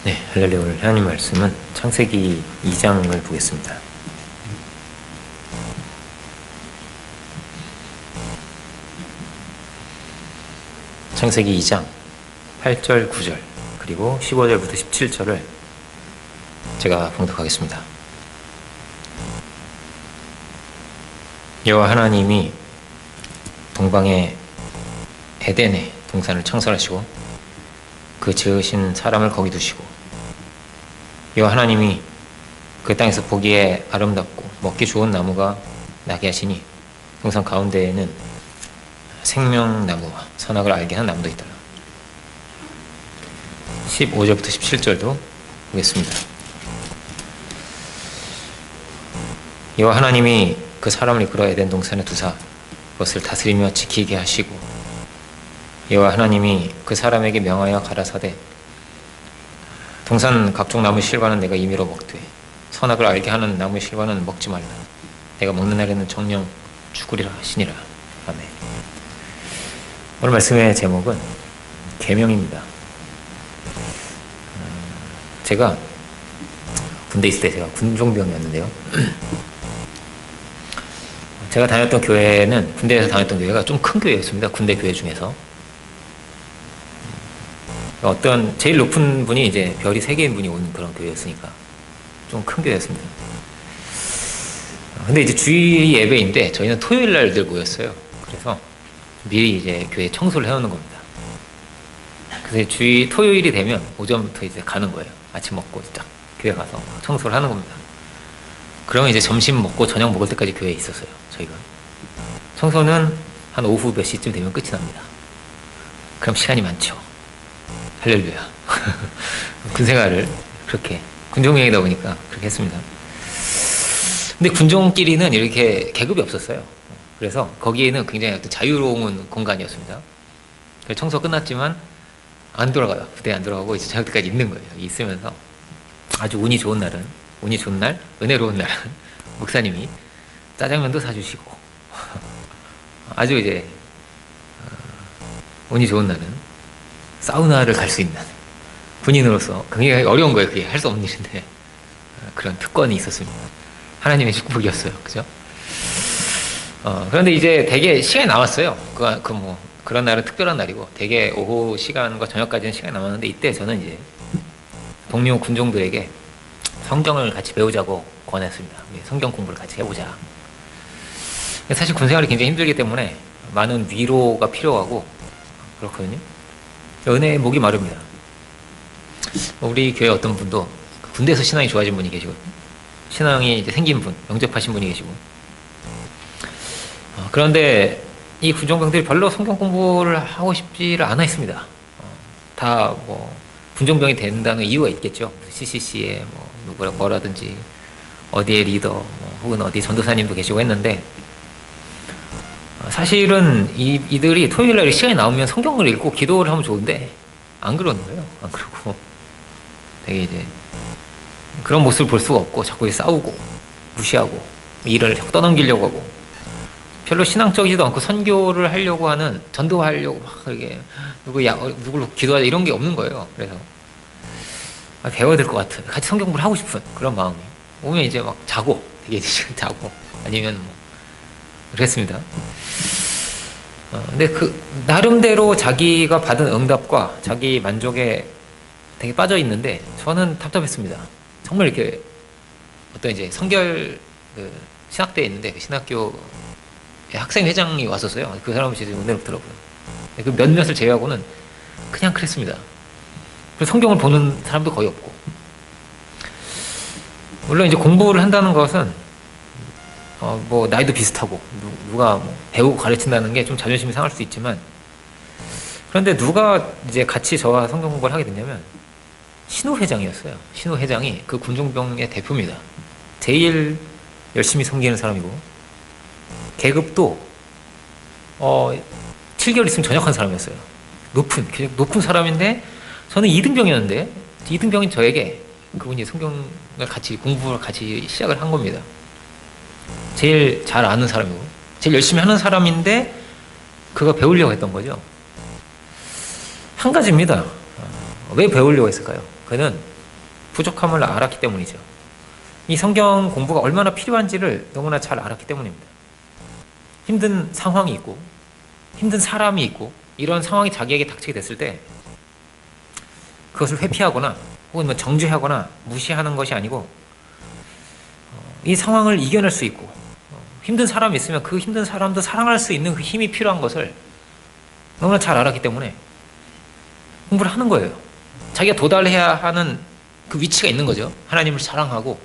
네, 할렐루야. 오늘 하나님 말씀은 창세기 2장을 보겠습니다. 창세기 2장 8절, 9절 그리고 15절부터 17절을 제가 봉독하겠습니다. 여호와 하나님이 동방의 에덴에 동산을 창설하시고 그 지으신 사람을 거기 두시고 여호와 하나님이 그 땅에서 보기에 아름답고 먹기 좋은 나무가 나게 하시니 동산 가운데에는 생명나무와 선악을 알게 한 나무도 있더라. 15절부터 17절도 보겠습니다. 여호와 하나님이 그 사람을 이끌어 에덴 동산에 두사 그것을 다스리며 지키게 하시고 여호와 하나님이 그 사람에게 명하여 가라사대 동산 각종 나무 실과는 내가 임의로 먹되 선악을 알게 하는 나무 실과는 먹지 말라. 내가 먹는 날에는 정령 죽으리라 하시니라. 아멘. 오늘 말씀의 제목은 계명입니다. 제가 군대 있을 때 제가 군종병이었는데요. 제가 다녔던 교회는 군대에서 다녔던 교회가 좀 큰 교회였습니다. 군대 교회 중에서 어떤 제일 높은 분이 이제 별이 3개인 분이 온 그런 교회였으니까 좀 큰 교회였습니다. 근데 이제 주일 예배인데 저희는 토요일 날 늘 모였어요. 그래서 미리 이제 교회 청소를 해놓는 겁니다. 그래서 토요일이 되면 오전부터 이제 가는 거예요. 아침 먹고 딱 교회 가서 청소를 하는 겁니다. 그러면 이제 점심 먹고 저녁 먹을 때까지 교회에 있었어요. 저희가 청소는 한 오후 몇 시쯤 되면 끝이 납니다. 그럼 시간이 많죠. 할렐루야. 군생활을 그렇게 군종명이다 보니까 그렇게 했습니다. 근데 군종끼리는 이렇게 계급이 없었어요. 그래서 거기에는 굉장히 자유로운 공간이었습니다. 그래서 청소 끝났지만 안 돌아가요. 부대에 안 돌아가고 이제 저녁 때까지 있는 거예요. 있으면서 아주 운이 좋은 날, 은혜로운 날은 목사님이 짜장면도 사주시고 아주 이제 운이 좋은 날은 사우나를 갈 수 있는 군인으로서 굉장히 어려운 거예요. 그게 할 수 없는 일인데 그런 특권이 있었습니다. 하나님의 축복이었어요. 그죠? 그런데 이제 되게 시간이 남았어요. 그런 날은 특별한 날이고 되게 오후 시간과 저녁까지는 시간이 남았는데 이때 저는 이제 동료 군종들에게 성경을 같이 배우자고 권했습니다. 성경 공부를 같이 해보자. 사실 군생활이 굉장히 힘들기 때문에 많은 위로가 필요하고 그렇거든요. 은혜의 목이 마릅니다. 우리 교회 어떤 분도 군대에서 신앙이 좋아진 분이 계시거든요. 신앙이 이제 생긴 분, 영접하신 분이 계시고. 그런데 이 군종병들이 별로 성경 공부를 하고 싶지를 않아 했습니다. 다 군종병이 된다는 이유가 있겠죠. CCC에 뭐라든지 어디에 리더, 혹은 어디 전도사님도 계시고 했는데 사실은 이들이 토요일 날 시간이 나오면 성경을 읽고 기도를 하면 좋은데 안 그러는 거예요. 안 그러고 되게 이제 그런 모습을 볼 수가 없고 자꾸 싸우고 무시하고 일을 떠넘기려고 하고 별로 신앙적이지도 않고 선교를 하려고 하는 전도하려고 막 이렇게 누구로 기도하자 이런 게 없는 거예요. 그래서 배워야 될 것 같은 같이 성경 공부를 하고 싶은 그런 마음이 오면 이제 막 자고 되게 시간 자고 아니면 그랬습니다. 근데 나름대로 자기가 받은 응답과 자기 만족에 되게 빠져 있는데 저는 답답했습니다. 정말 이렇게 어떤 이제 성결 신학대에 있는데 그 신학교 학생회장이 왔었어요. 그 사람이 진짜 은혜롭더라고요. 그 몇몇을 제외하고는 그냥 그랬습니다. 그래서 성경을 보는 사람도 거의 없고. 물론 이제 공부를 한다는 것은 나이도 비슷하고 누가 배우고 가르친다는 게 좀 자존심이 상할 수 있지만 그런데 누가 이제 같이 저와 성경 공부를 하게 됐냐면 신우 회장이었어요. 신우 회장이 그 군종병의 대표입니다. 제일 열심히 섬기는 사람이고 계급도 7개월 있으면 전역한 사람이었어요. 높은 사람인데 저는 2등병이었는데 2등병인 저에게 그분이 성경을 같이 공부를 같이 시작을 한 겁니다. 제일 잘 아는 사람이고 제일 열심히 하는 사람인데 그가 배우려고 했던 거죠. 한 가지입니다. 왜 배우려고 했을까요? 그는 부족함을 알았기 때문이죠. 이 성경 공부가 얼마나 필요한지를 너무나 잘 알았기 때문입니다. 힘든 상황이 있고 힘든 사람이 있고 이런 상황이 자기에게 닥치게 됐을 때 그것을 회피하거나 혹은 뭐 정죄하거나 무시하는 것이 아니고 이 상황을 이겨낼 수 있고 힘든 사람이 있으면 그 힘든 사람도 사랑할 수 있는 그 힘이 필요한 것을 너무나 잘 알았기 때문에 공부를 하는 거예요. 자기가 도달해야 하는 그 위치가 있는 거죠. 하나님을 사랑하고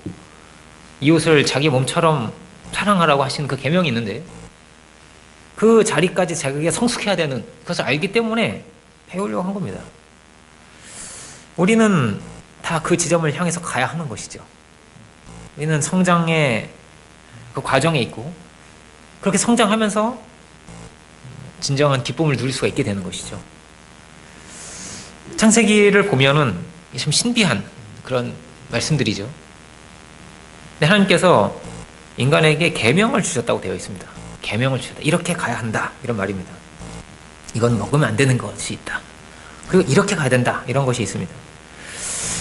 이웃을 자기 몸처럼 사랑하라고 하시는 그 계명이 있는데 그 자리까지 자기가 성숙해야 되는 그것을 알기 때문에 배우려고 한 겁니다. 우리는 다 그 지점을 향해서 가야 하는 것이죠. 우리는 성장의 그 과정에 있고 그렇게 성장하면서 진정한 기쁨을 누릴 수가 있게 되는 것이죠. 창세기를 보면은 참 신비한 그런 말씀들이죠. 근데 하나님께서 인간에게 계명을 주셨다고 되어 있습니다. 계명을 주셨다. 이렇게 가야 한다. 이런 말입니다. 이건 먹으면 안 되는 것이 있다. 그리고 이렇게 가야 된다. 이런 것이 있습니다.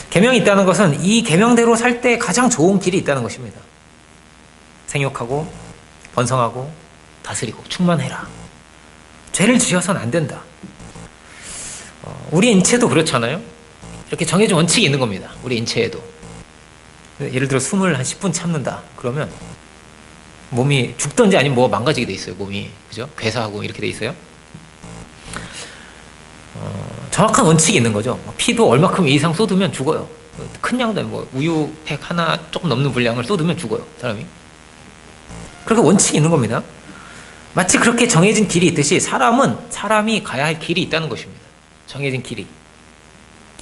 계명이 있다는 것은 이 계명대로 살 때 가장 좋은 길이 있다는 것입니다. 생육하고 번성하고 다스리고 충만해라. 죄를 지어서는 안 된다. 우리 인체도 그렇잖아요. 이렇게 정해진 원칙이 있는 겁니다. 우리 인체에도. 예를 들어 숨을 한 10분 참는다. 그러면 몸이 죽든지 아니면 뭐 망가지게 돼 있어요. 몸이. 그죠? 괴사하고 이렇게 돼 있어요. 정확한 원칙이 있는 거죠. 피도 얼마큼 이상 쏟으면 죽어요. 큰 양도 뭐 우유팩 하나 조금 넘는 분량을 쏟으면 죽어요. 사람이. 그렇게 원칙이 있는 겁니다. 마치 그렇게 정해진 길이 있듯이 사람이 가야 할 길이 있다는 것입니다. 정해진 길이.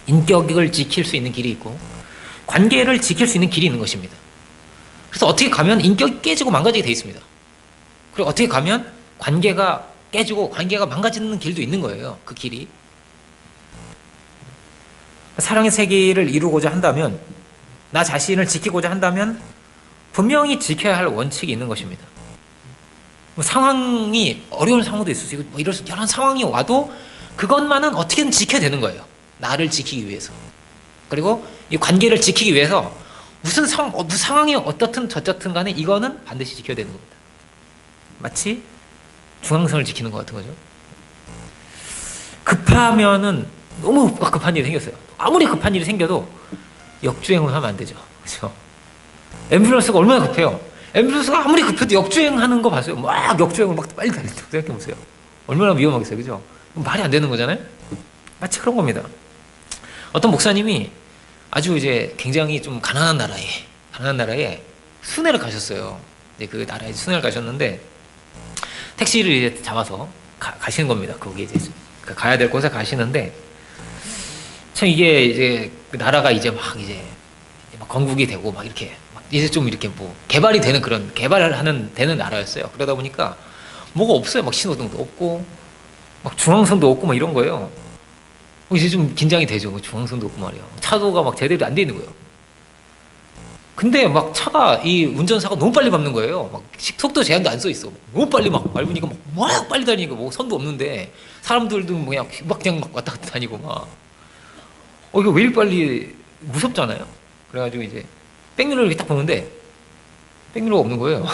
인격을 지킬 수 있는 길이 있고 관계를 지킬 수 있는 길이 있는 것입니다. 그래서 어떻게 가면 인격이 깨지고 망가지게 돼 있습니다. 그리고 어떻게 가면 관계가 깨지고 관계가 망가지는 길도 있는 거예요. 그 길이. 사랑의 세계를 이루고자 한다면 나 자신을 지키고자 한다면 분명히 지켜야 할 원칙이 있는 것입니다. 뭐 상황이 어려운 상황도 있을 수 있고 뭐 이런 상황이 와도 그것만은 어떻게든 지켜야 되는 거예요. 나를 지키기 위해서. 그리고 이 관계를 지키기 위해서 무슨 상황이 어떻든 저쨌든 간에 이거는 반드시 지켜야 되는 겁니다. 마치 중앙선을 지키는 것 같은 거죠. 급하면은 너무 급한 일이 생겼어요. 아무리 급한 일이 생겨도 역주행을 하면 안 되죠. 그렇죠? 앰뷸런스가 얼마나 급해요. 앰뷸런스가 아무리 급해도 역주행하는 거 봤어요. 막 역주행을 막 빨리 달리고 생각해보세요. 얼마나 위험하겠어요. 그죠? 말이 안 되는 거잖아요. 마치 그런 겁니다. 어떤 목사님이 아주 이제 굉장히 좀 가난한 나라에 순회를 가셨어요. 그 나라에 순회를 가셨는데 택시를 이제 잡아서 가시는 겁니다. 거기 이제 가야 될 곳에 가시는데 참 이게 이제 그 나라가 이제 막 건국이 되고 막 이렇게 이제 좀 이렇게 뭐 개발이 되는 그런 되는 나라였어요. 그러다 보니까 뭐가 없어요. 막 신호등도 없고 막 중앙선도 없고 막 이런 거예요. 이제 좀 긴장이 되죠. 중앙선도 없고 말이야. 차도가 막 제대로 안 돼 있는 거예요. 근데 막 차가 이 운전사가 너무 빨리 밟는 거예요. 막 속도 제한도 안 써 있어. 너무 빨리 막 밟으니까 막 빨리 다니니까 뭐 선도 없는데 사람들도 뭐 그냥 막 왔다 갔다 다니고 막. 이거 왜 이리 빨리 무섭잖아요. 그래가지고 이제 백미러를 이렇게 딱 보는데 백미러가 없는 거예요.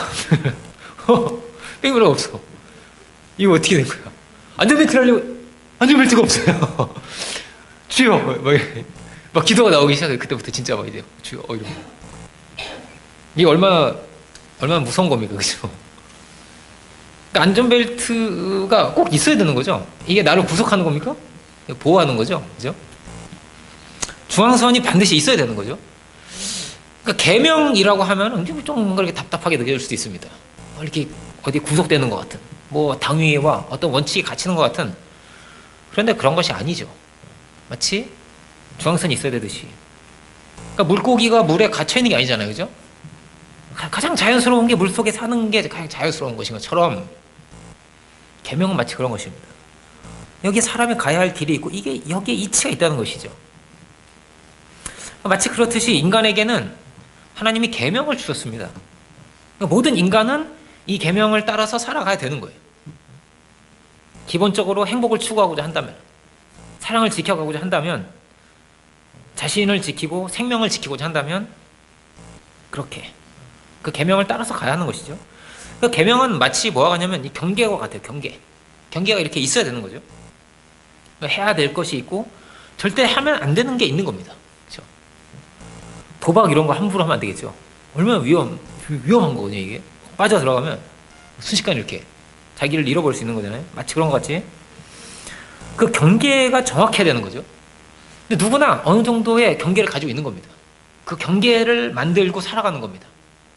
백미러가 없어. 이거 어떻게 된 거야? 안전벨트를 하려고 안전벨트가 없어요. 주여 막 기도가 나오기 시작해요. 그때부터 진짜 막 이제 주여 이러고. 이게 얼마나 무서운 겁니까, 그죠? 그러니까 안전벨트가 꼭 있어야 되는 거죠. 이게 나를 구속하는 겁니까? 보호하는 거죠, 그죠? 중앙선이 반드시 있어야 되는 거죠. 그러니까 계명이라고 하면 좀 뭔가 이렇게 답답하게 느껴질 수도 있습니다. 이렇게 어디 구속되는 것 같은, 뭐 당위와 어떤 원칙이 갇히는 것 같은. 그런데 그런 것이 아니죠. 마치 중앙선이 있어야 되듯이. 그러니까 물고기가 물에 갇혀 있는 게 아니잖아요, 그죠? 가장 자연스러운 게 물속에 사는 게 가장 자연스러운 것인 것처럼 계명은 마치 그런 것입니다. 여기에 사람이 가야 할 길이 있고 여기에 이치가 있다는 것이죠. 마치 그렇듯이 인간에게는 하나님이 계명을 주셨습니다. 그러니까 모든 인간은 이 계명을 따라서 살아가야 되는 거예요. 기본적으로 행복을 추구하고자 한다면, 사랑을 지켜가고자 한다면 자신을 지키고 생명을 지키고자 한다면 그렇게 그 계명을 따라서 가야 하는 것이죠. 그 계명은 마치 뭐와 같냐면 이 경계와 같아요. 경계가 이렇게 있어야 되는 거죠. 해야 될 것이 있고 절대 하면 안 되는 게 있는 겁니다. 그렇죠? 도박 이런 거 함부로 하면 안 되겠죠. 얼마나 위험한 거거든요. 이게 빠져 들어가면 순식간에 이렇게 자기를 잃어버릴 수 있는 거잖아요. 마치 그런 것 같이 그 경계가 정확해야 되는 거죠. 근데 누구나 어느 정도의 경계를 가지고 있는 겁니다. 그 경계를 만들고 살아가는 겁니다.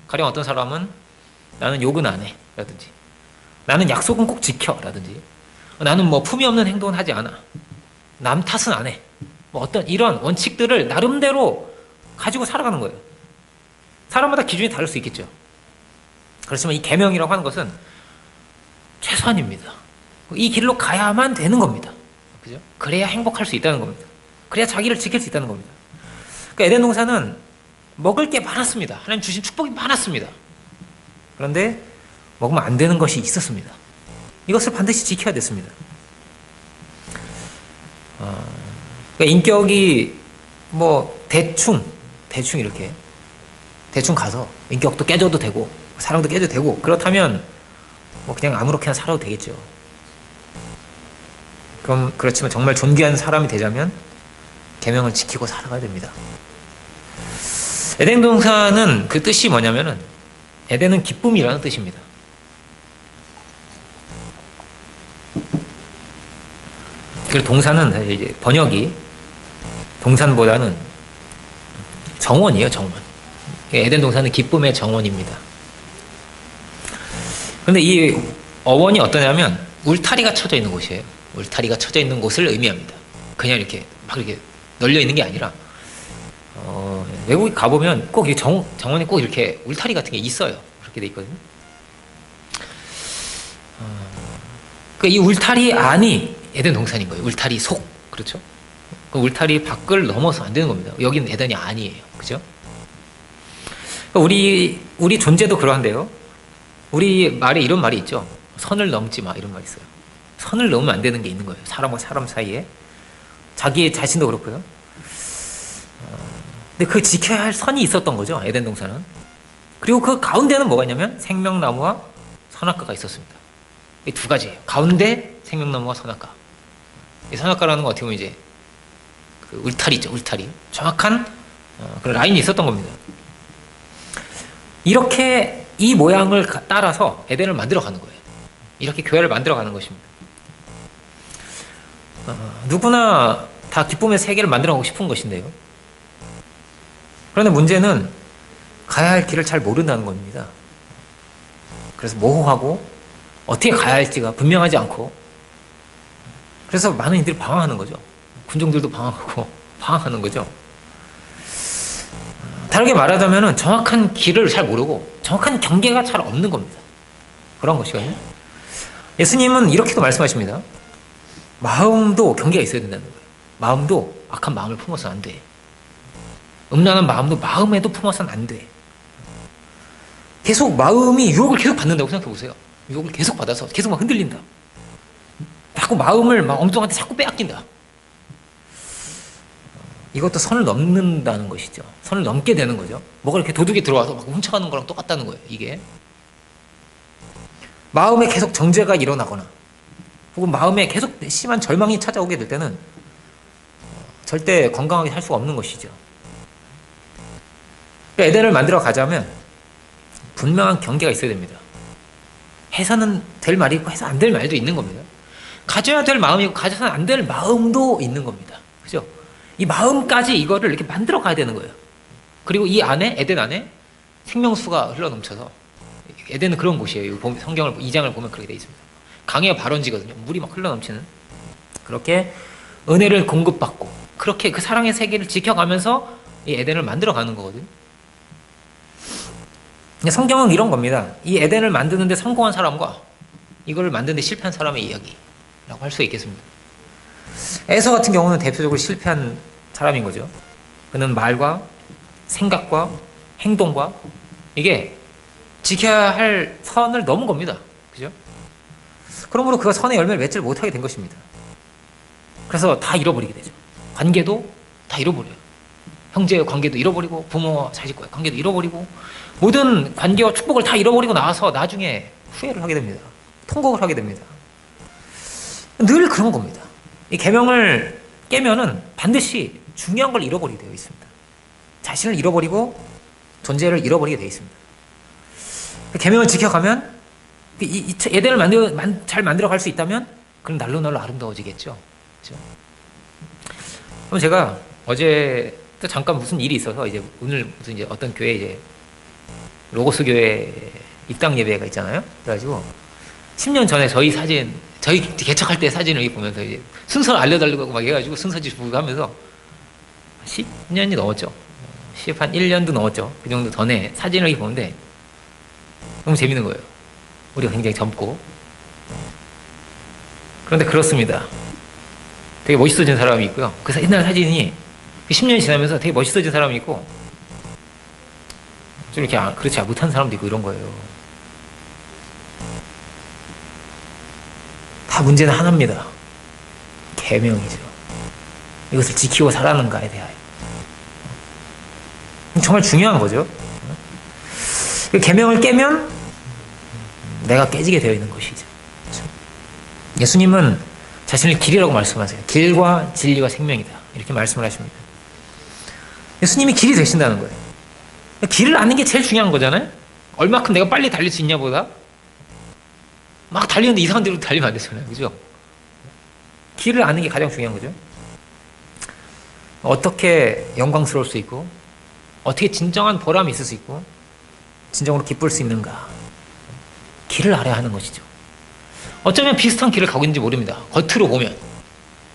가령 어떤 사람은 나는 욕은 안 해 라든지 나는 약속은 꼭 지켜 라든지 나는 뭐 품위 없는 행동은 하지 않아, 남 탓은 안 해, 뭐 어떤 이런 원칙들을 나름대로 가지고 살아가는 거예요. 사람마다 기준이 다를 수 있겠죠. 그렇지만 이 계명이라고 하는 것은 최소한입니다. 이 길로 가야만 되는 겁니다. 그죠? 그래야 행복할 수 있다는 겁니다. 그래야 자기를 지킬 수 있다는 겁니다. 그러니까 에덴 동산은 먹을 게 많았습니다. 하나님 주신 축복이 많았습니다. 그런데 먹으면 안 되는 것이 있었습니다. 이것을 반드시 지켜야 됐습니다. 그러니까 인격이 뭐 대충 이렇게 대충 가서 인격도 깨져도 되고 사랑도 깨져도 되고 그렇다면 뭐 그냥 아무렇게나 살아도 되겠죠. 그렇지만 정말 존귀한 사람이 되자면 계명을 지키고 살아가야 됩니다. 에덴 동산은 그 뜻이 뭐냐면은 에덴은 기쁨이라는 뜻입니다. 그리고 동산은 이제 번역이 동산보다는 정원이에요, 정원. 에덴 동산은 기쁨의 정원입니다. 그런데 이 어원이 어떠냐면 울타리가 쳐져 있는 곳이에요. 울타리가 쳐져 있는 곳을 의미합니다. 그냥 이렇게 막 이렇게 널려 있는 게 아니라 외국에 가보면 꼭 이 정원에 꼭 이렇게 울타리 같은 게 있어요. 그렇게 돼 있거든요. 이 울타리 안이 에덴 동산인 거예요. 울타리 속, 그렇죠? 그 울타리 밖을 넘어서 안 되는 겁니다. 여기는 에덴이 아니에요, 그죠? 우리 존재도 그러한데요. 우리 말에 이런 말이 있죠. 선을 넘지 마, 이런 말이 있어요. 선을 넘으면 안 되는 게 있는 거예요. 사람과 사람 사이에. 자기 자신도 그렇고요. 근데 그 지켜야 할 선이 있었던 거죠, 에덴 동산은. 그리고 그 가운데는 뭐가 있냐면 생명나무와 선악과가 있었습니다. 이 두 가지예요. 가운데 생명나무와 선악과. 이 선악과라는 건 어떻게 보면 이제 그 울타리죠, 울타리. 정확한 그런 라인이 있었던 겁니다. 이렇게 이 모양을 따라서 에덴을 만들어 가는 거예요. 이렇게 교회를 만들어 가는 것입니다. 누구나 다 기쁨의 세계를 만들어 가고 싶은 것인데요. 그런데 문제는 가야 할 길을 잘 모른다는 겁니다. 그래서 모호하고 어떻게 가야 할지가 분명하지 않고 그래서 많은 이들이 방황하는 거죠. 군종들도 방황하고 방황하는 거죠. 다르게 말하자면 정확한 길을 잘 모르고 정확한 경계가 잘 없는 겁니다. 그런 것이거든요. 예수님은 이렇게도 말씀하십니다. 마음도 경계가 있어야 된다는 거예요. 마음도 악한 마음을 품어서는 안 돼. 음란한 마음도 마음에도 품어서는 안 돼. 계속 마음이 유혹을 계속 받는다고 생각해 보세요. 유혹을 계속 받아서 계속 막 흔들린다. 자꾸 마음을 막 엉뚱한테 자꾸 빼앗긴다. 이것도 선을 넘는다는 것이죠. 선을 넘게 되는 거죠. 뭐가 이렇게 도둑이 들어와서 막 훔쳐가는 거랑 똑같다는 거예요. 이게 마음에 계속 정죄가 일어나거나 혹은 마음에 계속 심한 절망이 찾아오게 될 때는 절대 건강하게 살 수가 없는 것이죠. 에덴을 만들어 가자면 분명한 경계가 있어야 됩니다. 해서는 될 말이 있고 해서 안 될 말도 있는 겁니다. 가져야 될 마음이고 가져서는 안 될 마음도 있는 겁니다. 그죠? 이 마음까지 이거를 이렇게 만들어 가야 되는 거예요. 그리고 이 안에, 에덴 안에 생명수가 흘러넘쳐서, 에덴은 그런 곳이에요. 성경을, 2장을 보면 그렇게 되어 있습니다. 강의 발원지거든요. 물이 막 흘러넘치는. 그렇게 은혜를 공급받고, 그렇게 그 사랑의 세계를 지켜가면서 이 에덴을 만들어 가는 거거든요. 성경은 이런 겁니다. 이 에덴을 만드는데 성공한 사람과 이걸 만드는데 실패한 사람의 이야기라고 할 수 있겠습니다. 에서 같은 경우는 대표적으로 실패한 사람인 거죠. 그는 말과 생각과 행동과 이게 지켜야 할 선을 넘은 겁니다. 그죠? 그러므로 그가 선의 열매를 맺지를 못하게 된 것입니다. 그래서 다 잃어버리게 되죠. 관계도 다 잃어버려요. 형제 관계도 잃어버리고 부모와 자식과의 관계도 잃어버리고 모든 관계와 축복을 다 잃어버리고 나와서 나중에 후회를 하게 됩니다. 통곡을 하게 됩니다. 늘 그런 겁니다. 이 계명을 깨면은 반드시 중요한 걸 잃어버리게 되어 있습니다. 자신을 잃어버리고 존재를 잃어버리게 되어 있습니다. 계명을 지켜가면 에덴을 잘 만들어갈 수 있다면 그럼 날로 아름다워지겠죠. 그렇죠? 그럼 제가 어제 또 잠깐 무슨 일이 있어서 이제 오늘 무슨 이제 어떤 교회 이제 로고스 교회 입당 예배가 있잖아요. 그래가지고 10년 전에 저희 개척할 때 사진을 보면서 이제 순서를 알려달라고 막 해가지고 순서지 보고 하면서 10년이 넘었죠. 한 1년도 넘었죠. 그 정도 전에 사진을 보는데 너무 재밌는 거예요. 우리가 굉장히 젊고. 그런데 그렇습니다. 되게 멋있어진 사람이 있고요. 그래서 옛날 사진이 10년이 지나면서 되게 멋있어진 사람이 있고 좀 이렇게 그렇지 못한 사람도 있고 이런 거예요. 다 문제는 하나입니다. 계명이죠. 이것을 지키고 살아가는가에 대하여. 정말 중요한 거죠. 계명을 깨면 내가 깨지게 되어 있는 것이죠. 예수님은 자신을 길이라고 말씀하세요. 길과 진리와 생명이다. 이렇게 말씀을 하십니다. 예수님이 길이 되신다는 거예요. 길을 아는 게 제일 중요한 거잖아요. 얼마큼 내가 빨리 달릴 수 있냐 보다 막 달리는데 이상한 데로 달리면 안 되잖아요. 그죠? 길을 아는 게 가장 중요한 거죠. 어떻게 영광스러울 수 있고 어떻게 진정한 보람이 있을 수 있고 진정으로 기쁠 수 있는가. 길을 알아야 하는 것이죠. 어쩌면 비슷한 길을 가고 있는지 모릅니다. 겉으로 보면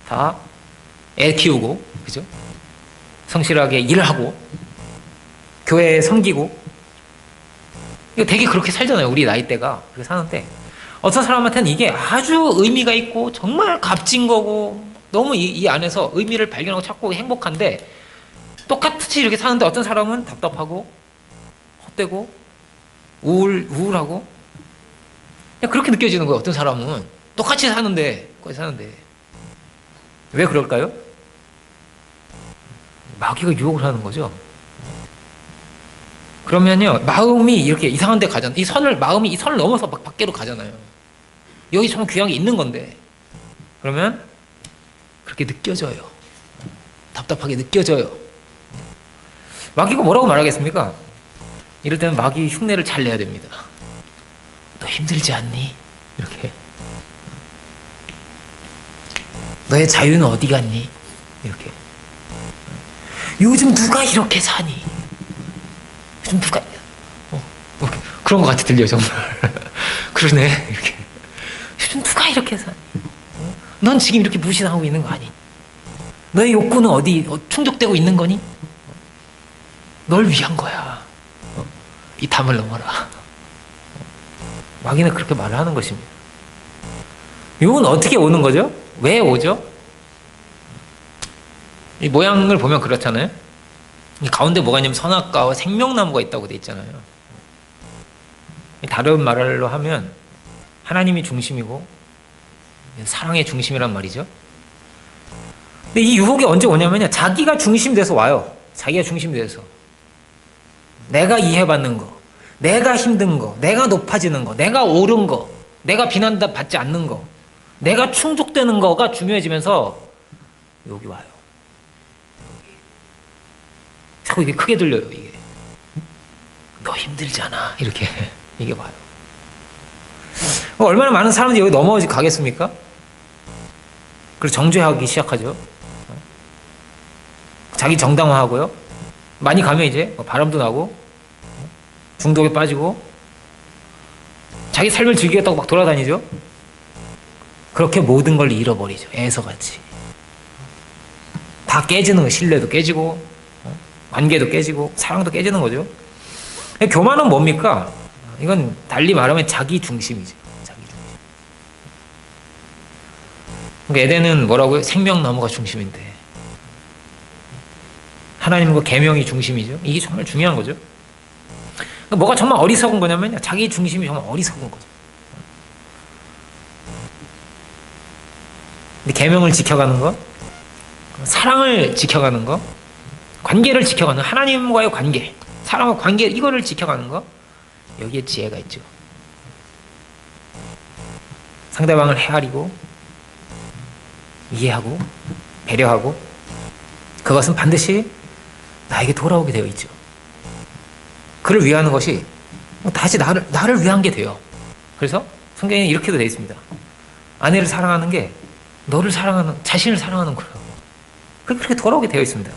다 애 키우고 그죠? 성실하게 일하고 교회에 섬기고 이거 되게 그렇게 살잖아요. 우리 나이대가 그렇게 사는데 어떤 사람한테는 이게 아주 의미가 있고 정말 값진 거고 너무 이 안에서 의미를 발견하고 찾고 행복한데 똑같이 이렇게 사는데 어떤 사람은 답답하고 헛되고 우울하고 그냥 그렇게 느껴지는 거예요. 어떤 사람은 똑같이 사는데 왜 그럴까요? 마귀가 유혹을 하는 거죠. 그러면요 마음이 이렇게 이상한 데 가잖아요. 마음이 이 선을 넘어서 막 밖으로 가잖아요. 여기 정말 귀한 게 있는 건데 그러면 그렇게 느껴져요. 답답하게 느껴져요. 마귀가 뭐라고 말하겠습니까? 이럴 때는 마귀 흉내를 잘 내야 됩니다. 너 힘들지 않니? 이렇게. 너의 자유는 어디 갔니? 이렇게. 요즘 누가 이렇게 사니? 요즘 누가 그런 것 같이 들려 정말. 그러네 이렇게. 요즘 누가 이렇게 사니? 넌 지금 이렇게 무시당하고 있는 거 아니? 너의 욕구는 어디 충족되고 있는 거니? 널 위한 거야. 이 담을 넘어라. 마귀는 그렇게 말을 하는 것입니다. 욕은 어떻게 오는 거죠? 왜 오죠? 이 모양을 보면 그렇잖아요. 이 가운데 뭐가 있냐면 선악과와 생명나무가 있다고 돼 있잖아요. 다른 말로 하면 하나님이 중심이고 사랑의 중심이란 말이죠. 근데 이 유혹이 언제 오냐면요. 자기가 중심이 돼서 와요. 자기가 중심이 돼서. 내가 이해받는 거, 내가 힘든 거, 내가 높아지는 거, 내가 옳은 거, 내가 비난받지 않는 거, 내가 충족되는 거가 중요해지면서 여기 와요. 자꾸 이게 크게 들려요. 이게 너 힘들잖아. 이렇게 이게 와요. 얼마나 많은 사람들이 여기 넘어가겠습니까? 그리고 정죄하기 시작하죠. 자기 정당화하고요. 많이 가면 이제 바람도 나고 중독에 빠지고 자기 삶을 즐기겠다고 막 돌아다니죠. 그렇게 모든 걸 잃어버리죠. 애서같이. 다 깨지는 거. 신뢰도 깨지고 관계도 깨지고 사랑도 깨지는 거죠. 교만은 뭡니까? 이건 달리 말하면 자기 중심이죠. 자기 중심. 그러니까 에덴은 뭐라고요? 생명나무가 중심인데 하나님과 계명이 중심이죠. 이게 정말 중요한 거죠. 그러니까 뭐가 정말 어리석은 거냐면요. 자기 중심이 정말 어리석은 거죠. 근데 계명을 지켜가는 거, 사랑을 지켜가는 거, 관계를 지켜가는, 하나님과의 관계, 사람과 관계, 이거를 지켜가는 거, 여기에 지혜가 있죠. 상대방을 헤아리고 이해하고 배려하고, 그것은 반드시 나에게 돌아오게 되어 있죠. 그를 위하는 것이 다시 나를 위한 게 돼요. 그래서 성경에 이렇게도 되어 있습니다. 아내를 사랑하는 게 너를 사랑하는, 자신을 사랑하는 거예요. 그렇게 돌아오게 되어 있습니다.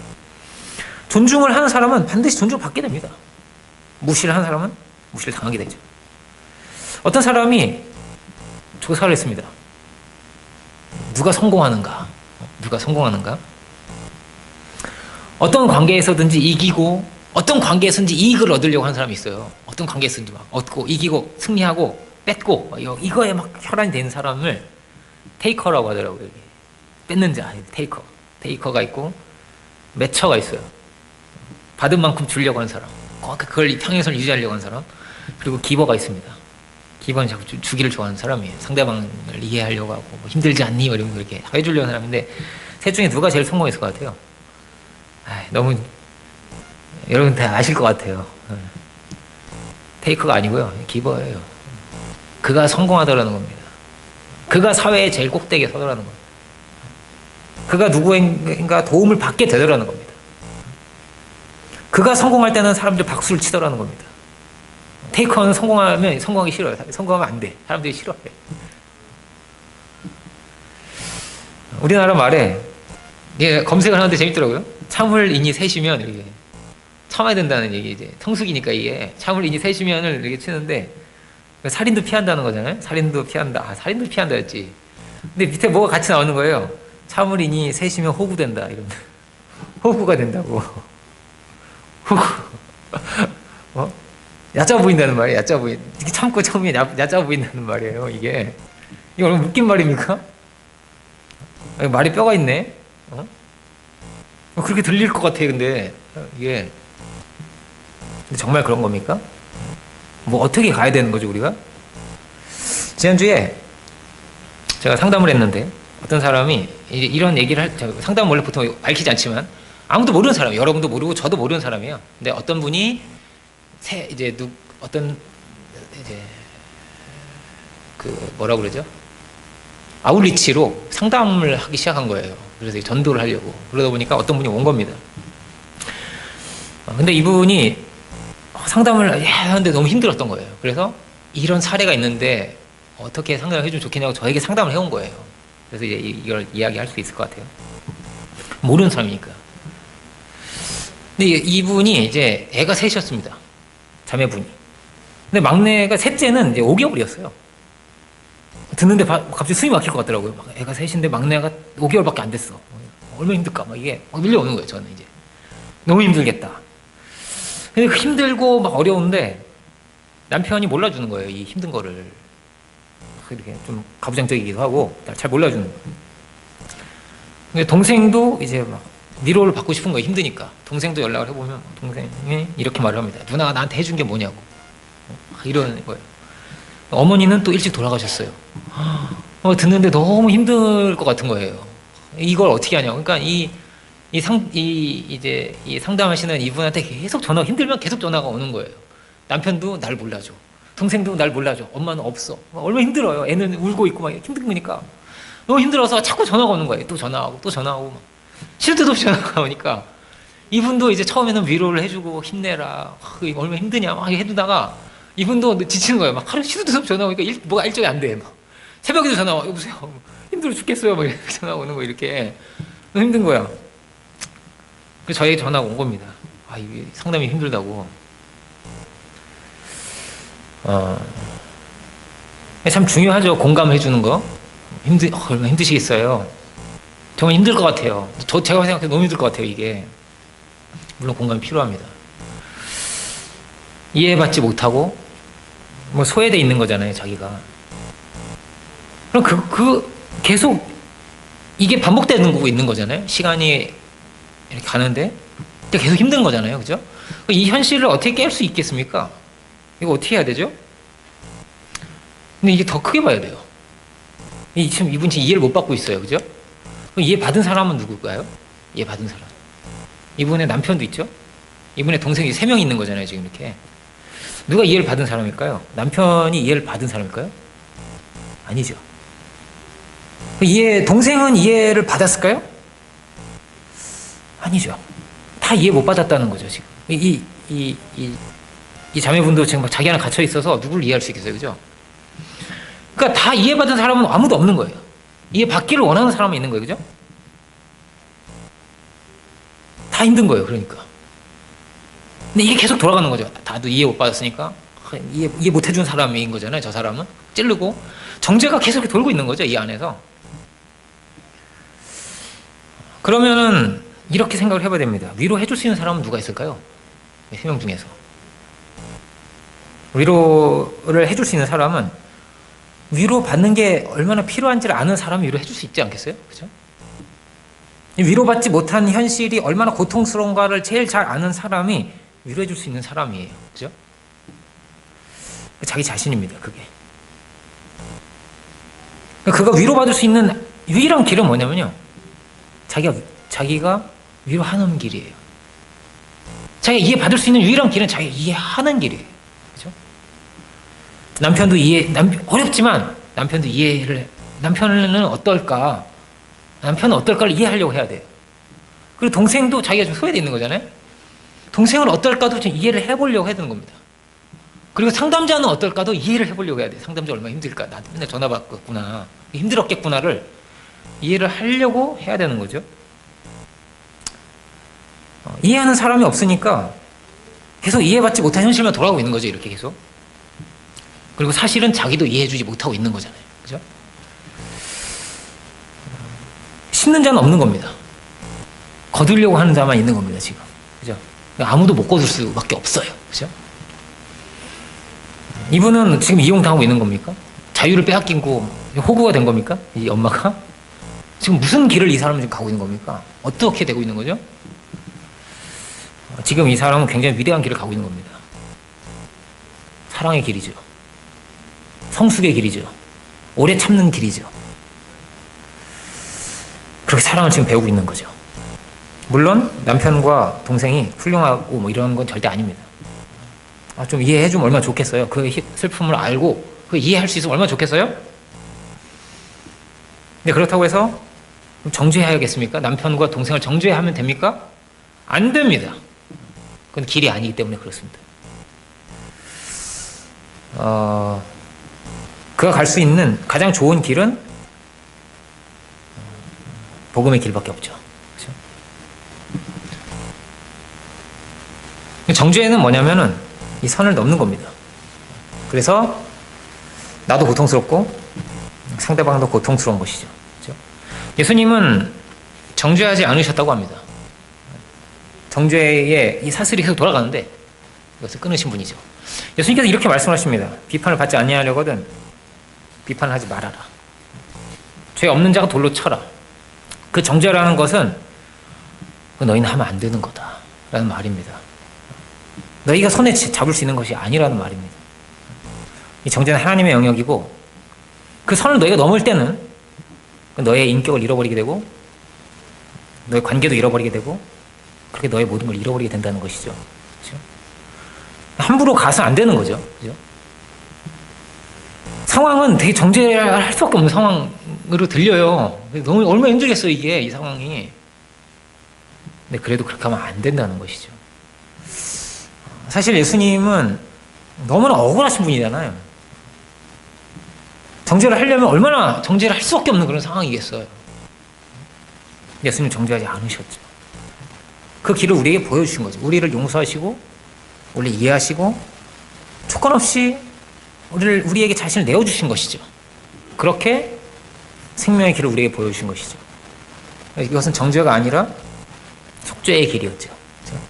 존중을 하는 사람은 반드시 존중을 받게 됩니다. 무시를 하는 사람은 무시를 당하게 되죠. 어떤 사람이 조사를 했습니다. 누가 성공하는가? 누가 성공하는가? 어떤 관계에서든지 이기고, 어떤 관계에서든지 이익을 얻으려고 하는 사람이 있어요. 어떤 관계에서든지 막 얻고, 이기고, 승리하고, 뺏고, 이거에 막 혈안이 되는 사람을 테이커라고 하더라고요. 뺏는 자, 테이커. 테이커가 있고, 매처가 있어요. 받은 만큼 주려고 하는 사람. 그걸 평행선을 유지하려고 하는 사람. 그리고 기버가 있습니다. 기버는 자꾸 주기를 좋아하는 사람이에요. 상대방을 이해하려고 하고, 뭐 힘들지 않니? 이러면 이렇게 해주려는 사람인데, 셋 중에 누가 제일 성공했을 것 같아요? 너무, 여러분 다 아실 것 같아요. 테이커가 아니고요. 기버예요. 그가 성공하더라는 겁니다. 그가 사회의 제일 꼭대기에 서더라는 겁니다. 그가 누구인가 도움을 받게 되더라는 겁니다. 그가 성공할 때는 사람들이 박수를 치더라는 겁니다. 테이커는 성공하면 성공하기 싫어요. 성공하면 안 돼. 사람들이 싫어해. 우리나라 말에 검색을 하는데 재밌더라고요. 참을인이 셋이면 이렇게 참아야 된다는 얘기, 이제 성숙이니까 이게 참을인이 셋이면을 이렇게 치는데, 살인도 피한다는 거잖아요. 살인도 피한다. 살인도 피한다였지. 근데 밑에 뭐가 같이 나오는 거예요. 참을인이 셋이면 호구된다. 이런. 호구가 된다고. 호구. 얕아 보인다는 말이에요. 얕아 보인. 이렇게 참고 참으면 얕아 보인다는 말이에요. 이게 얼마나 웃긴 말입니까? 말이 뼈가 있네. 그렇게 들릴 것 같아. 근데 이게 정말 그런 겁니까? 뭐 어떻게 가야 되는 거죠, 우리가? 지난주에 제가 상담을 했는데, 어떤 사람이 이런 얘기를 상담은 원래 보통 밝히지 않지만 아무도 모르는 사람이에요. 여러분도 모르고 저도 모르는 사람이에요. 근데 어떤 분이 뭐라고 그러죠? 아웃리치로 상담을 하기 시작한 거예요. 그래서 전도를 하려고. 그러다 보니까 어떤 분이 온 겁니다. 근데 이분이 상담을 하는데 너무 힘들었던 거예요. 그래서 이런 사례가 있는데 어떻게 상담을 해주면 좋겠냐고 저에게 상담을 해온 거예요. 그래서 이제 이걸 이야기할 수 있을 것 같아요. 모르는 사람이니까. 근데 이분이 이제 애가 셋이었습니다. 자매분이. 근데 막내가, 셋째는 이제 5개월이었어요. 듣는데 갑자기 숨이 막힐 것 같더라고요. 애가 셋인데 막내가 5개월밖에 안 됐어. 얼마나 힘들까? 이게 밀려오는 거예요, 저는 이제. 너무 힘들겠다. 근데 힘들고 막 어려운데 남편이 몰라주는 거예요, 이 힘든 거를. 이렇게 좀 가부장적이기도 하고 잘 몰라주는 거예요. 근데 동생도 이제 막 위로를 받고 싶은 거예요, 힘드니까. 동생도 연락을 해보면 동생이 이렇게 말을 합니다. 누나가 나한테 해준 게 뭐냐고. 이러는 거예요. 어머니는 또 일찍 돌아가셨어요. 듣는데 너무 힘들 것 같은 거예요. 이걸 어떻게 하냐고. 그러니까 이 상담하시는 이분한테 계속 힘들면 계속 전화가 오는 거예요. 남편도 날 몰라줘. 동생도 날 몰라줘. 엄마는 없어. 얼마나 힘들어요. 애는 울고 있고 막 힘든 거니까. 너무 힘들어서 자꾸 전화가 오는 거예요. 또 전화하고 또 전화하고 막. 시도 때도 없이 전화가 오니까 이분도 이제 처음에는 위로를 해주고 힘내라. 얼마나 힘드냐 막 해두다가 이분도 지치는 거예요. 막 하루 시도 때도 없이 전화 오니까 뭐가 일정이 안 돼. 막 새벽에도 전화 와. 여보세요. 힘들어 죽겠어요. 막 이렇게 전화 오는 거 이렇게. 너무 힘든 거야. 그래서 저에게 전화가 온 겁니다. 이게 상담이 힘들다고. 참 중요하죠. 공감해 주는 거. 얼마나 힘드시겠어요. 정말 힘들 것 같아요. 제가 생각해도 너무 힘들 것 같아요, 이게. 물론 공감이 필요합니다. 이해받지 못하고, 소외돼 있는 거잖아요, 자기가. 그럼 계속, 이게 반복되는 거고 있는 거잖아요. 시간이 이렇게 가는데, 계속 힘든 거잖아요, 그죠? 이 현실을 어떻게 깰 수 있겠습니까? 이거 어떻게 해야 되죠? 근데 이게 더 크게 봐야 돼요. 지금 이분 지금 이해를 못 받고 있어요, 그죠? 이해 받은 사람은 누굴까요? 이해 받은 사람. 이분의 남편도 있죠. 이분의 동생이 3명이 있는 거잖아요. 지금 이렇게. 누가 이해를 받은 사람일까요? 남편이 이해를 받은 사람일까요? 아니죠. 동생은 이해를 받았을까요? 아니죠. 다 이해 못 받았다는 거죠, 지금. 이 자매분도 지금 막 자기 안에 갇혀 있어서 누구를 이해할 수 있겠어요, 그죠? 그러니까 다 이해받은 사람은 아무도 없는 거예요. 이해받기를 원하는 사람은 있는 거예요, 그죠? 다 힘든 거예요, 그러니까. 근데 이게 계속 돌아가는 거죠. 다도 이해 못 받았으니까. 이해 못 해준 사람인 거잖아요, 저 사람은. 찌르고. 정죄가 계속 이렇게 돌고 있는 거죠, 이 안에서. 그러면은, 이렇게 생각을 해봐야 됩니다. 위로해 줄 수 있는 사람은 누가 있을까요? 3명 중에서. 위로를 해줄 수 있는 사람은 위로받는 게 얼마나 필요한지를 아는 사람이 위로해 줄 수 있지 않겠어요? 그죠? 위로받지 못한 현실이 얼마나 고통스러운가를 제일 잘 아는 사람이 위로해 줄 수 있는 사람이에요. 그죠? 자기 자신입니다, 그게. 그가 위로받을 수 있는 유일한 길은 뭐냐면요. 자기가 위로하는 길이에요. 자기가 이해받을 수 있는 유일한 길은 자기가 이해하는 길이에요. 그죠? 남편도 어렵지만 남편은 어떨까를 이해하려고 해야 돼요. 그리고 동생도 자기가 좀 소외되어 있는 거잖아요. 동생은 어떨까도 좀 이해를 해보려고 해야 되는 겁니다. 그리고 상담자는 어떨까도 이해를 해보려고 해야 돼요. 상담자 얼마나 힘들까. 나도 맨날 전화 받겠구나. 힘들었겠구나를 이해를 하려고 해야 되는 거죠. 이해하는 사람이 없으니까 계속 이해받지 못한 현실만 돌아가고 있는 거죠. 이렇게 계속. 그리고 사실은 자기도 이해해주지 못하고 있는 거잖아요. 그죠? 심는 자는 없는 겁니다. 거두려고 하는 자만 있는 겁니다, 지금. 그죠? 아무도 못 거둘 수밖에 없어요. 그죠? 이분은 지금 이용당하고 있는 겁니까? 자유를 빼앗기고 호구가 된 겁니까? 이 엄마가? 지금 무슨 길을 이 사람은 지금 가고 있는 겁니까? 어떻게 되고 있는 거죠? 지금 이 사람은 굉장히 위대한 길을 가고 있는 겁니다. 사랑의 길이죠. 성숙의 길이죠. 오래 참는 길이죠. 그렇게 사랑을 지금 배우고 있는 거죠. 물론 남편과 동생이 훌륭하고 뭐 이런 건 절대 아닙니다. 좀 이해해주면 얼마나 좋겠어요. 그 슬픔을 알고 그 이해할 수 있으면 얼마나 좋겠어요. 근데 그렇다고 해서 정죄해야겠습니까? 남편과 동생을 정죄하면 됩니까? 안 됩니다. 그건 길이 아니기 때문에 그렇습니다. 그가 갈 수 있는 가장 좋은 길은 복음의 길밖에 없죠. 그렇죠? 정죄는 뭐냐면은 이 선을 넘는 겁니다. 그래서 나도 고통스럽고 상대방도 고통스러운 것이죠. 그렇죠? 예수님은 정죄하지 않으셨다고 합니다. 정죄의 이 사슬이 계속 돌아가는데 이것을 끊으신 분이죠. 예수님께서 이렇게 말씀하십니다. 비판을 받지 아니하려거든 비판하지 말아라. 죄 없는 자가 돌로 쳐라. 그 정죄라는 것은 너희는 하면 안 되는 거다 라는 말입니다. 너희가 손에 잡을 수 있는 것이 아니라는 말입니다. 이 정죄는 하나님의 영역이고 그 선을 너희가 넘을 때는 너의 인격을 잃어버리게 되고 너의 관계도 잃어버리게 되고 그렇게 너의 모든 걸 잃어버리게 된다는 것이죠. 그렇죠? 함부로 가서 안 되는 거죠. 그렇죠? 상황은 되게 정죄할 수밖에 없는 상황으로 들려요. 너무 얼마나 힘들겠어요, 이게, 이 상황이. 근데 그래도 그렇게 하면 안 된다는 것이죠. 사실 예수님은 너무나 억울하신 분이잖아요. 정죄를 하려면 얼마나 정죄를 할 수밖에 없는 그런 상황이겠어요. 예수님 정죄하지 않으셨죠. 그 길을 우리에게 보여주신 거죠. 우리를 용서하시고 우리를 이해하시고 조건 없이 우리에게 자신을 내어주신 것이죠. 그렇게 생명의 길을 우리에게 보여주신 것이죠. 이것은 정죄가 아니라 속죄의 길이었죠. 그렇죠?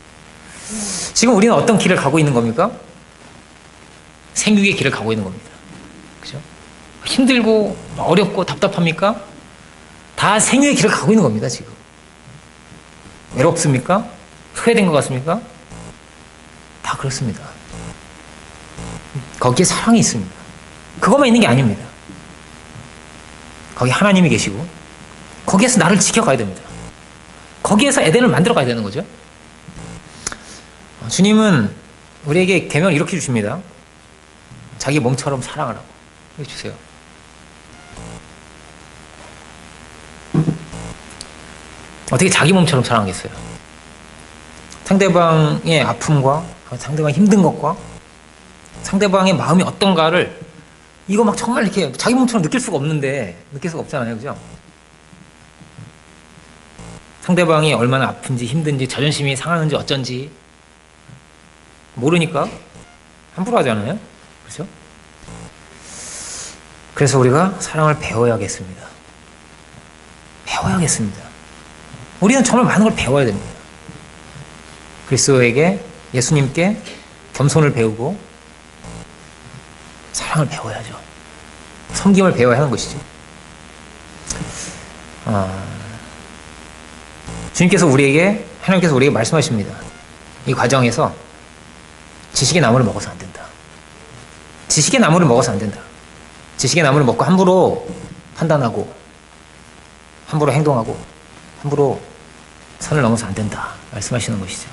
지금 우리는 어떤 길을 가고 있는 겁니까? 생육의 길을 가고 있는 겁니다. 그렇죠? 힘들고 어렵고 답답합니까? 다 생육의 길을 가고 있는 겁니다. 지금 외롭습니까? 소외된 것 같습니까? 다 그렇습니다. 거기에 사랑이 있습니다. 그것만 있는 게 아닙니다. 거기 하나님이 계시고 거기에서 나를 지켜가야 됩니다. 거기에서 에덴을 만들어 가야 되는 거죠. 주님은 우리에게 계명을 이렇게 주십니다. 자기 몸처럼 사랑하라고 해주세요. 어떻게 자기 몸처럼 사랑하겠어요? 상대방의 아픔과 상대방의 힘든 것과 상대방의 마음이 어떤가를 이거 막 정말 이렇게 자기 몸처럼 느낄 수가 없는데, 느낄 수가 없잖아요. 그죠? 상대방이 얼마나 아픈지 힘든지 자존심이 상하는지 어쩐지 모르니까 함부로 하잖아요. 그렇죠? 그래서 우리가 사랑을 배워야겠습니다. 배워야겠습니다. 우리는 정말 많은 걸 배워야 됩니다. 그리스도에게, 예수님께 겸손을 배우고 사랑을 배워야죠. 섬김을 배워야 하는 것이죠. 주님께서 하나님께서 우리에게 말씀하십니다. 이 과정에서 지식의 나무를 먹어서 안 된다. 지식의 나무를 먹어서 안 된다. 지식의 나무를 먹고 함부로 판단하고 함부로 행동하고 함부로 선을 넘어서 안 된다 말씀하시는 것이죠.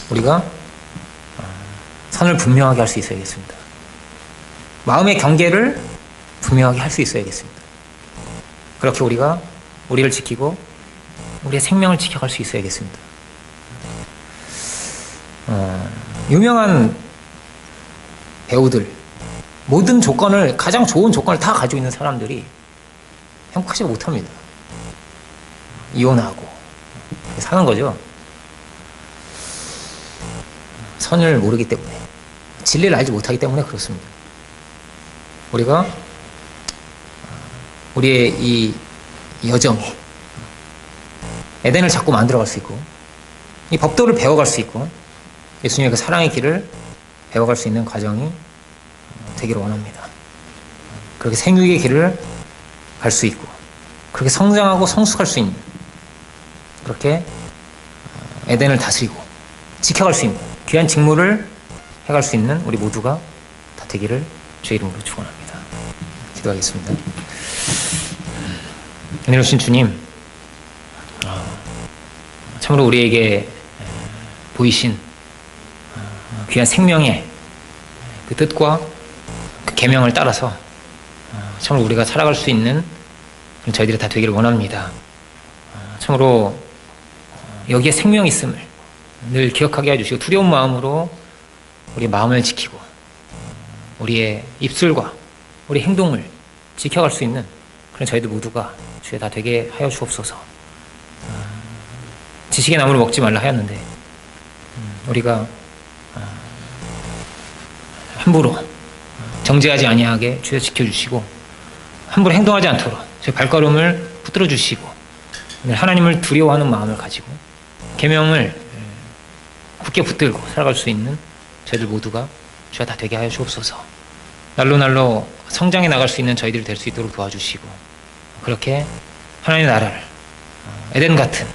우리가 선을 분명하게 할 수 있어야겠습니다. 마음의 경계를 분명하게 할 수 있어야겠습니다. 그렇게 우리가 우리를 지키고 우리의 생명을 지켜갈 수 있어야겠습니다. 유명한 배우들, 모든 조건을, 가장 좋은 조건을 다 가지고 있는 사람들이 행복하지 못합니다. 이혼하고 사는 거죠. 선을 모르기 때문에, 진리를 알지 못하기 때문에 그렇습니다. 우리가 우리의 이 여정이 에덴을 자꾸 만들어갈 수 있고, 이 법도를 배워갈 수 있고, 예수님의 그 사랑의 길을 배워갈 수 있는 과정이 되기를 원합니다. 그렇게 생육의 길을 갈 수 있고, 그렇게 성장하고 성숙할 수 있는, 그렇게 에덴을 다스리고 지켜갈 수 있는 귀한 직무를 해갈 수 있는 우리 모두가 다 되기를 주의 이름으로 축원합니다. 기도하겠습니다. 은혜로우신 주님, 참으로 우리에게 보이신 귀한 생명의 그 뜻과 그 계명을 따라서 참으로 우리가 살아갈 수 있는 저희들이 다 되기를 원합니다. 참으로 여기에 생명이 있음을 늘 기억하게 해주시고, 두려운 마음으로 우리 마음을 지키고 우리의 입술과 우리 행동을 지켜갈 수 있는 그런 저희들 모두가 주에 다 되게 하여 주옵소서. 지식의 나무를 먹지 말라 하였는데 우리가 함부로 정죄하지 아니하게 주여 지켜주시고, 함부로 행동하지 않도록 저희 발걸음을 붙들어 주시고, 하나님을 두려워하는 마음을 가지고 계명을 굳게 붙들고 살아갈 수 있는 저희들 모두가 주여 다 되게 하여 주옵소서. 날로 날로 성장해 나갈 수 있는 저희들이 될 수 있도록 도와주시고, 그렇게 하나님의 나라를, 에덴 같은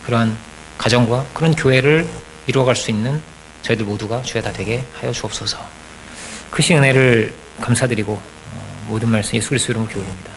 그러한 가정과 그런 교회를 이루어갈 수 있는 저희들 모두가 주여 다 되게 하여 주옵소서. 크신 은혜를 감사드리고 모든 말씀 예수 그리스도 이름으로 기도드립니다.